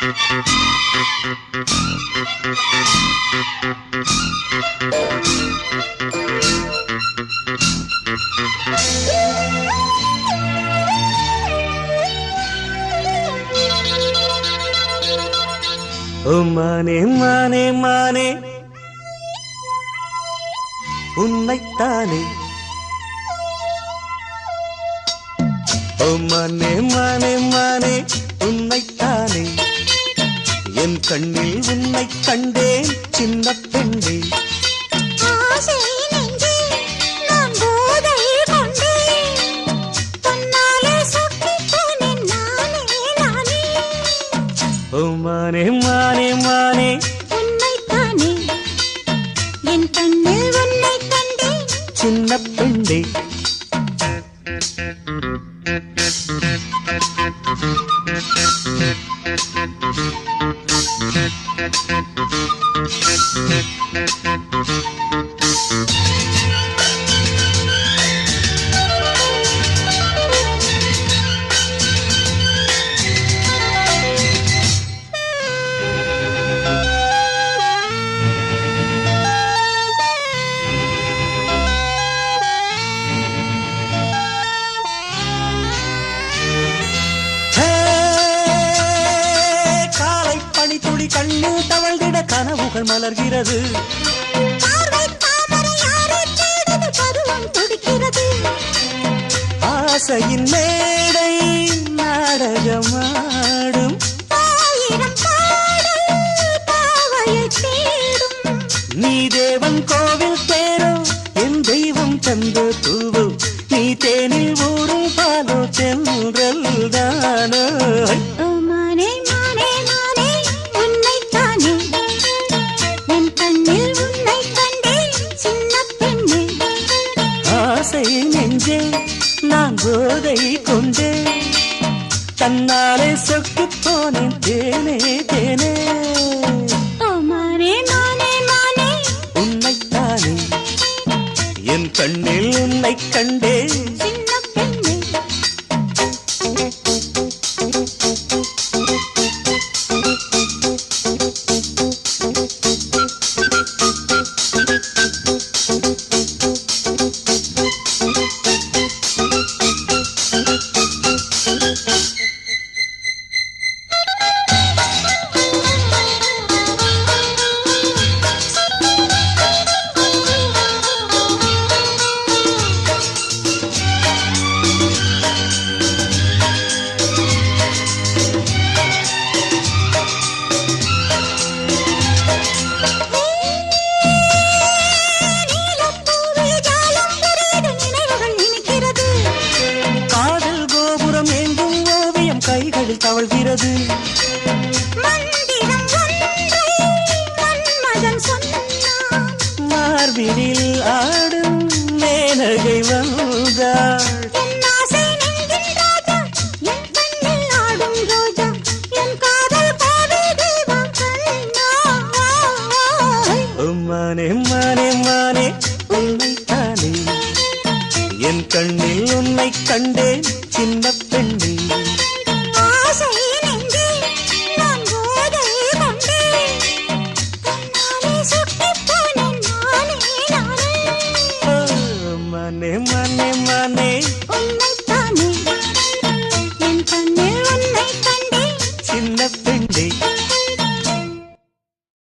ஓ மானே மானே மானே உன்னைத்தானே. ஓ மானே மானே மானே உன்னைத்தானே, என் கண்ணில் உன்னை கண்டேன் சின்ன பெண்ணே. ஓ மானே மானே மானே உன்னைத்தானே, என் கண்ணில் உன்னை கண்டேன் சின்ன பெண்ணே. கண்ணில் தவழ்ந்திட கனவுகள் மலர்கிறது. ஆசையின் மேடை நாடகமாடும், நீ தேவன் கோவில் தேரோ என் தெய்வம் தந்த தூவோ, நீ தேனில் ஊரும் பாலோ சென்றல் தானோ. நெஞ்சே நான் போதை கொண்டே தன்னாலே சொக்கு போனேன் தேனே தேனே. உன்னைத்தானே, என் கண்ணில் உன்னை கண்டே சின்ன பெண்ணே. கைகளில் தவழ்கிறது. மார்பினில் ஆடும் மேனகை வந்தாள். மானே மானே மானே உன்னைத்தானே, என் கண்ணில் உன்னை கண்டேன் சின்ன பெண்ணே. மனே மனே மனே